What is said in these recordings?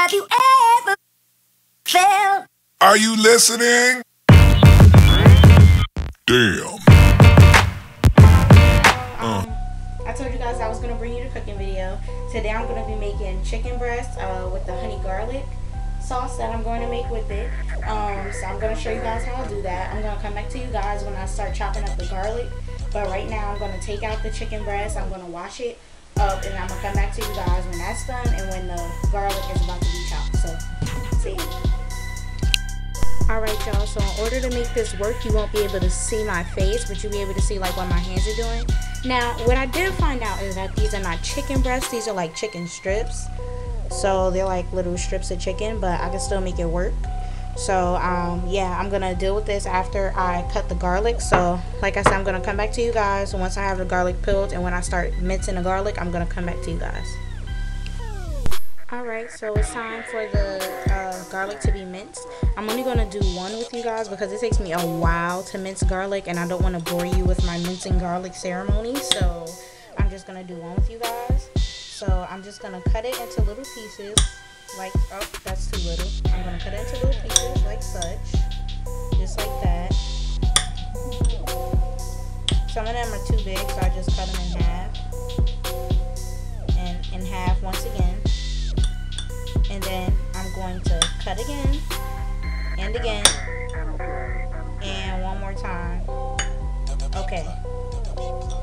Have you ever felt? Are you listening? Damn. I told you guys I was going to bring you the cooking video. Today I'm going to be making chicken breast with the honey garlic sauce that I'm going to make with it. So I'm going to show you guys how to do that. I'm going to come back to you guys when I start chopping up the garlic. But right now I'm going to take out the chicken breast. I'm going to wash it up and I'm going to come back to you guys when that's done and when the garlic is about to be chopped. So, see you. Alright y'all, so in order to make this work, you won't be able to see my face, but you'll be able to see like what my hands are doing. Now, what I did find out is that these are not chicken breasts, these are like chicken strips. So they're like little strips of chicken, but I can still make it work. So yeah, I'm gonna deal with this after I cut the garlic. So like I said, I'm gonna come back to you guys once I have the garlic peeled, and when I start mincing the garlic, I'm gonna come back to you guys. Alright, so it's time for the garlic to be minced. I'm only going to do one with you guys because it takes me a while to mince garlic and I don't want to bore you with my mincing garlic ceremony. So I'm just going to do one with you guys. So I'm just going to cut it into little pieces like, oh, that's too little. I'm going to cut it into little pieces like such. Just like that. Some of them are too big, so I just cut them in half. And in half once again. And then I'm going to cut again, and again, and one more time. Okay.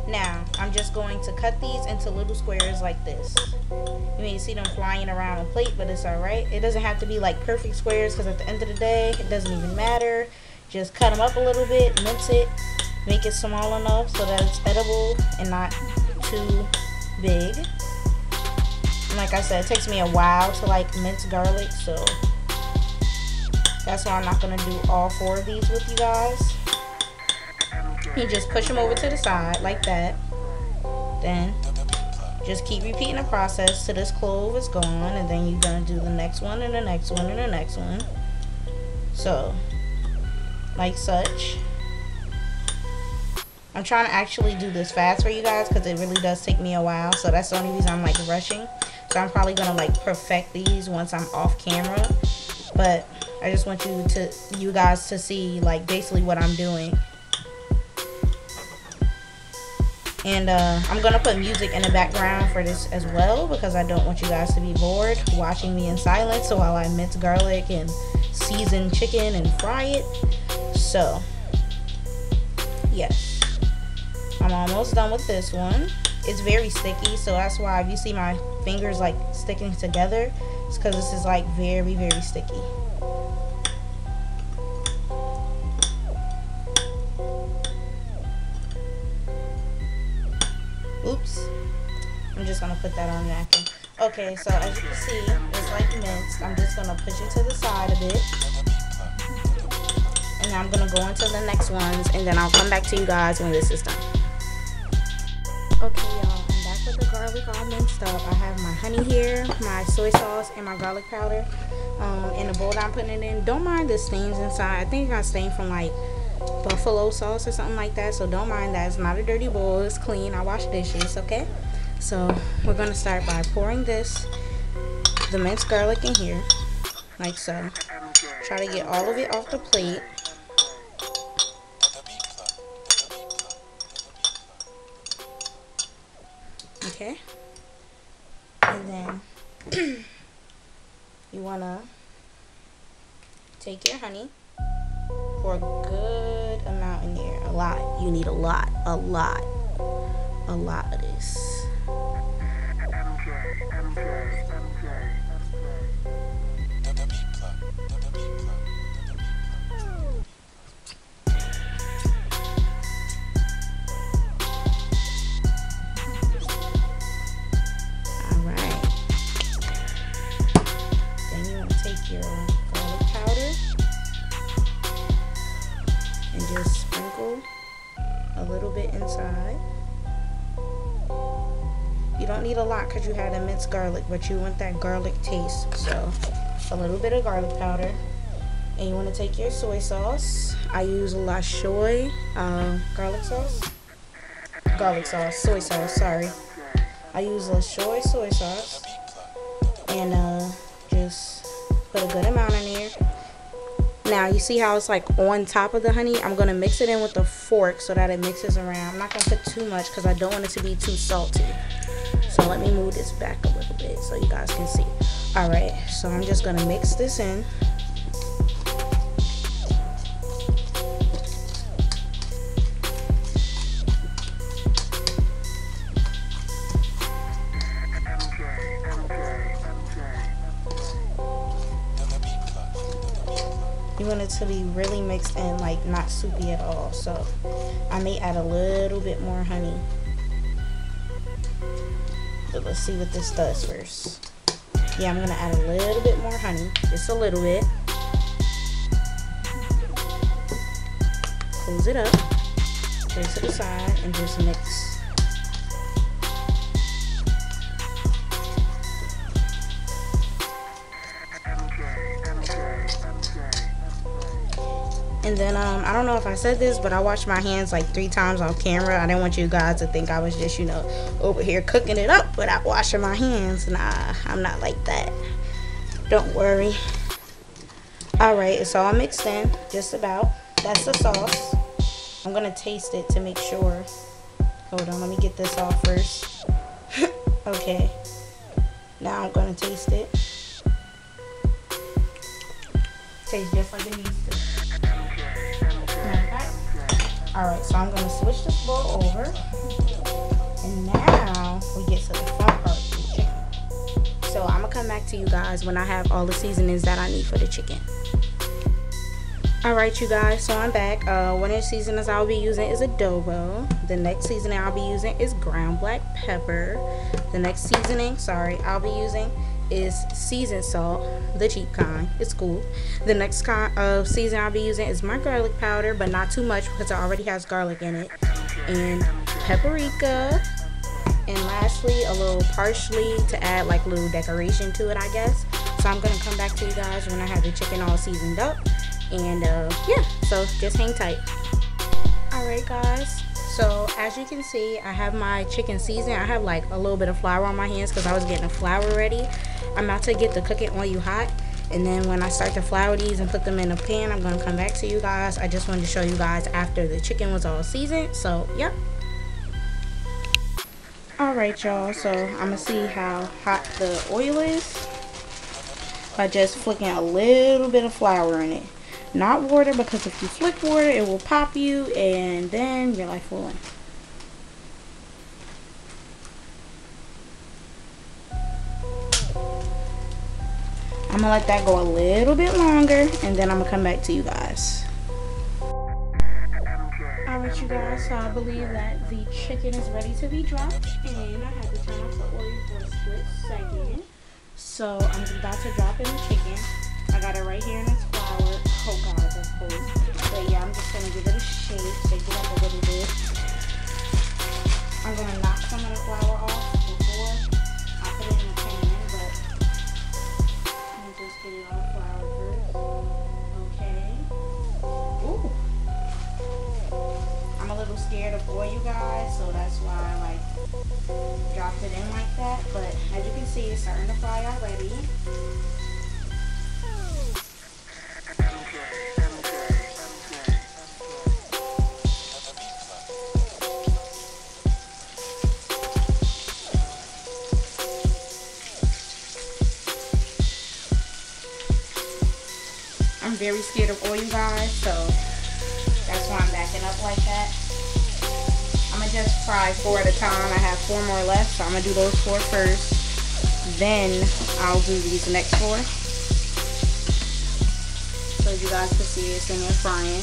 Now, I'm just going to cut these into little squares like this. You may see them flying around a plate, but it's alright. It doesn't have to be like perfect squares because at the end of the day, it doesn't even matter. Just cut them up a little bit, mince it, make it small enough so that it's edible and not too big. Like I said, it takes me a while to like mince garlic, so that's why I'm not going to do all 4 of these with you guys. You just push them over to the side like that. Then just keep repeating the process till this clove is gone, and then you're going to do the next one and the next one and the next one. So, like such. I'm trying to actually do this fast for you guys because it really does take me a while, so that's the only reason I'm like rushing. So I'm probably gonna like perfect these once I'm off camera, but I just want you guys to see like basically what I'm doing. And I'm gonna put music in the background for this as well because I don't want you guys to be bored watching me in silence while I mince garlic and season chicken and fry it. So yes, I'm almost done with this one. It's very sticky, so that's why if you see my fingers like sticking together, it's because this is like very, very sticky. Oops. I'm just gonna put that on the napkin. Okay, so as you can see, it's like minced. I'm just gonna push it to the side a bit. And I'm gonna go into the next ones, and then I'll come back to you guys when this is done. Okay, y'all, I'm back with the garlic all minced up. I have my honey here, my soy sauce, and my garlic powder in the bowl that I'm putting it in. Don't mind the stains inside. I think it got stained from like buffalo sauce or something like that, so don't mind that. It's not a dirty bowl. It's clean. I wash dishes, okay? So we're going to start by pouring the minced garlic in here, like so. Try to get all of it off the plate. Okay, and then you want to take your honey, pour a good amount in there, a lot. You need a lot of this. Your garlic powder and just sprinkle a little bit inside. You don't need a lot because you had a minced garlic, but you want that garlic taste, so a little bit of garlic powder. And you want to take your soy sauce. I use La Choy soy sauce, sorry. I use La Choy soy sauce, and just Now you see how it's like on top of the honey? I'm going to mix it in with the fork so that it mixes around. I'm not going to put too much because I don't want it to be too salty. So let me move this back a little bit so you guys can see. Alright, so I'm just going to mix this in. You want it to be really mixed in, like not soupy at all. So I may add a little bit more honey. But let's see what this does first. Yeah, I'm gonna add a little bit more honey, just a little bit. Close it up, put it to the side, and just mix. And then, I don't know if I said this, but I washed my hands like 3 times off camera. I didn't want you guys to think I was just, you know, over here cooking it up without washing my hands. Nah, I'm not like that. Don't worry. Alright, it's all mixed in, just about. That's the sauce. I'm going to taste it to make sure. Hold on, let me get this off first. Okay. Now I'm going to taste it. Tastes just like it needs to. Alright, so I'm going to switch this bowl over. And now we get to the fun part of the chicken. So I'm going to come back to you guys when I have all the seasonings that I need for the chicken. Alright, you guys, so I'm back. One of the seasonings I'll be using is adobo. The next seasoning I'll be using is ground black pepper. The next seasoning, I'll be using is seasoned salt, the cheap kind. It's cool. The next kind of seasoning I'll be using is my garlic powder, but not too much because it already has garlic in it. And paprika. And lastly, a little parsley to add like a little decoration to it, I guess. So I'm going to come back to you guys when I have the chicken all seasoned up. And yeah, so just hang tight. Alright guys, so as you can see, I have my chicken seasoned. I have like a little bit of flour on my hands because I was getting the flour ready. I'm about to get the cooking oil hot, and then when I start to flour these and put them in a pan, I'm going to come back to you guys. I just wanted to show you guys after the chicken was all seasoned. So yep. Alright y'all, so I'm going to see how hot the oil is by just flicking a little bit of flour in it. Not water, because if you flick water, it will pop you, and then you're like fooling. I'm gonna let that go a little bit longer, and then I'm gonna come back to you guys. Alright, you guys, so I believe that the chicken is ready to be dropped, and I had to turn off the oil for a split second. So I'm about to drop in the chicken. I got it right here in its flour. Oh god, that's cold. But yeah, I'm just gonna give it a shake, shake it up a little bit. I'm gonna knock some of the flour off before I put it in the pan, but let me just get it on flour first. Okay. Ooh. I'm a little scared of oil, you guys, so that's why I like dropped it in like that. But as you can see, it's starting to fry already. I'm very scared of oil, guys, so that's why I'm backing up like that. I'm going to just fry 4 at a time. I have 4 more left, so I'm going to do those 4 first. Then I'll do these next 4. So as you guys can see, it's in there frying.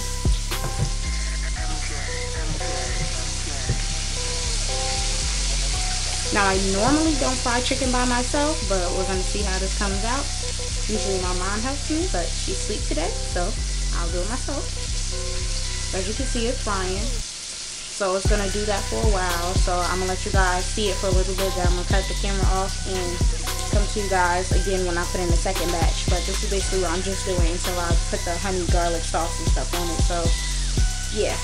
Now, I normally don't fry chicken by myself, but we're going to see how this comes out. Usually my mom helps me, but she's asleep today, so I'll do it myself. As you can see, it's frying. So it's going to do that for a while. So I'm going to let you guys see it for a little bit. Then I'm going to cut the camera off and come to you guys again when I put in the second batch. But this is basically what I'm just doing until I put the honey garlic sauce and stuff on it. So yeah.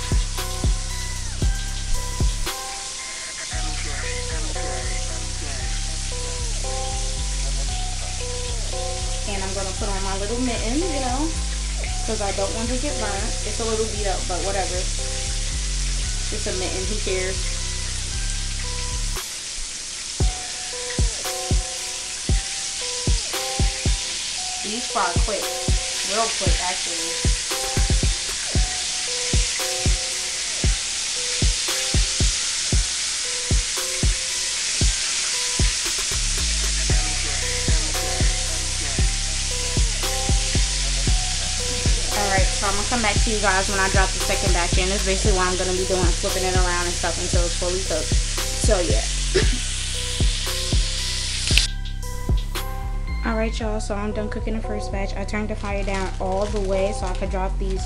And I'm going to put on my little mitten, you know, because I don't want to get burnt. It's a little beat up, but whatever. It's a mitten, who cares? These fry quick, real quick actually. So I'm gonna come back to you guys when I drop the second batch in. That's basically what I'm gonna be doing, flipping it around and stuff until it's fully cooked. So yeah. Alright y'all, so I'm done cooking the first batch. I turned the fire down all the way so I could drop the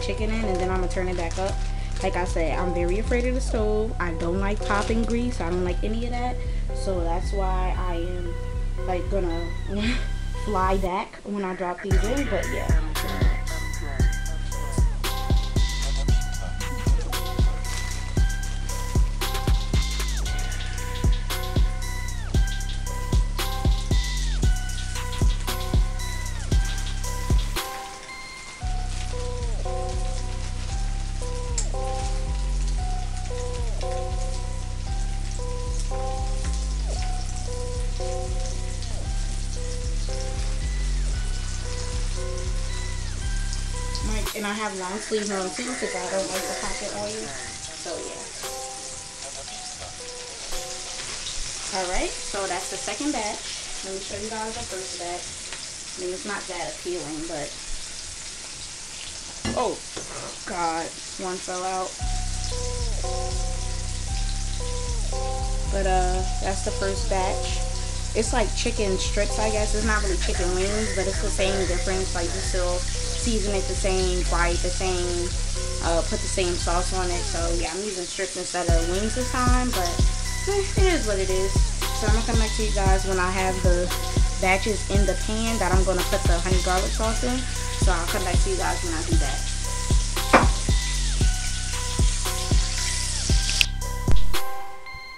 chicken in, and then I'm gonna turn it back up. Like I said, I'm very afraid of the stove. I don't like popping grease. I don't like any of that. So that's why I am like gonna fly back when I drop these in. But yeah. And I have long sleeves on too because I don't like the pocket oil. So yeah. Alright, so that's the second batch. Let me show you guys the first batch. I mean, it's not that appealing, but oh god, one fell out. But that's the first batch. It's like chicken strips, I guess. It's not really chicken wings, but it's the same difference. Like, you still season it the same, fry it the same, put the same sauce on it. So yeah, I'm using strips instead of wings this time, but it is what it is. So I'm gonna come back to you guys when I have the batches in the pan that I'm gonna put the honey garlic sauce in. So I'll come back to you guys when I do that.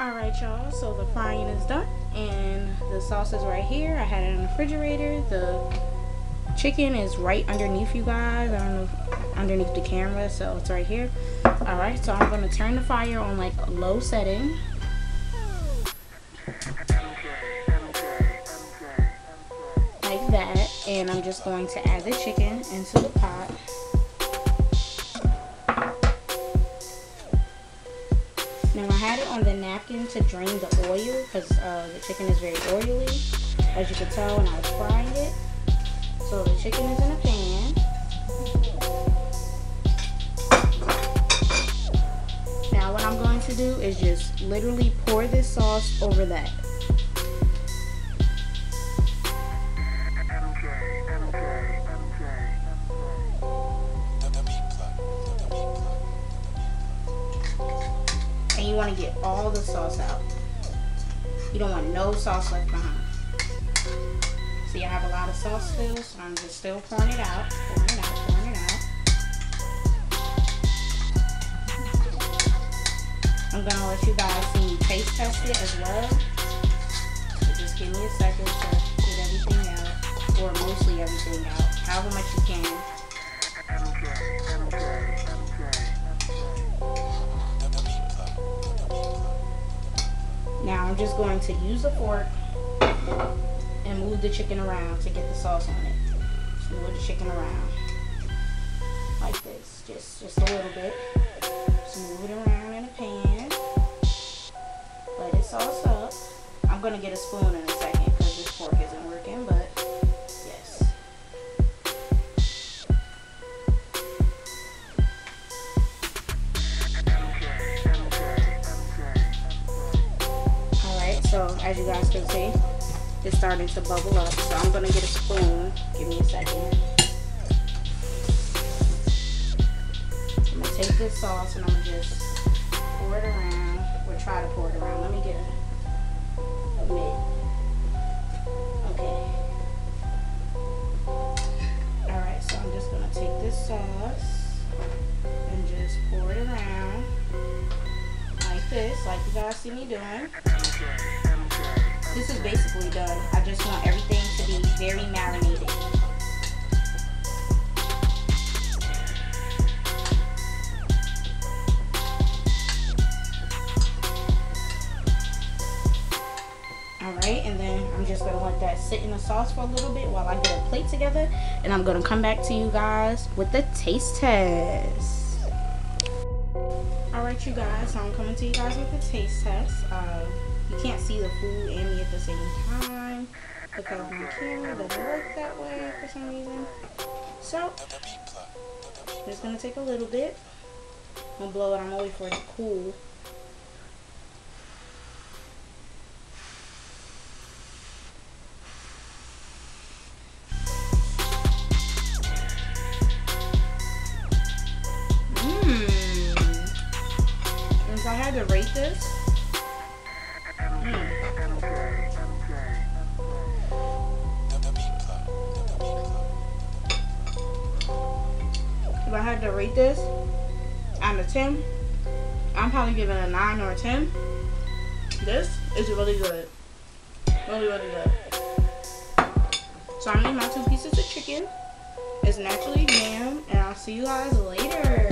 Alright y'all, so the frying is done and the sauce is right here. I had it in the refrigerator. The chicken is right underneath you guys. I don't know, underneath the camera, so it's right here. Alright, so I'm going to turn the fire on like a low setting. Like that. And I'm just going to add the chicken into the pot. Now I had it on the napkin to drain the oil because the chicken is very oily, as you can tell when I was frying it. So the chicken is in a pan. Now what I'm going to do is just literally pour this sauce over that. And you want to get all the sauce out. You don't want no sauce left behind. See, I have a lot of sauce still, so I'm just still pouring it out, pouring it out, pouring it out. I'm gonna let you guys see me taste test it as well. So just give me a second to get everything out, or mostly everything out, however much you can. Now I'm just going to use a fork and move the chicken around to get the sauce on it. Just move the chicken around like this, just a little bit. Just move it around in a pan. Let it sauce up. I'm gonna get a spoon in a second because this fork isn't working, but yes. Alright, so as you guys can see, it's starting to bubble up, so I'm gonna get a spoon. Give me a second. I'm gonna take this sauce and I'm gonna just pour it around, or try to pour it around. Let me get a mitt. Okay. Alright, so I'm just gonna take this sauce and just pour it around like this, like you guys see me doing. This is basically done. I just want everything to be very marinated. sit in the sauce for a little bit while I get a plate together, and I'm gonna come back to you guys with the taste test. Alright, you guys, so I'm coming to you guys with the taste test. You can't see the food and me at the same time because my camera doesn't work that way for some reason. So, it's gonna take a little bit. I'm gonna blow it. I'm gonna wait for it to cool. If I had to rate this, if I had to rate this out of 10, I'm probably giving it a 9 or a 10. This is really good. Really, really good. So I made my 2 pieces of chicken. It's naturally ham, and I'll see you guys later.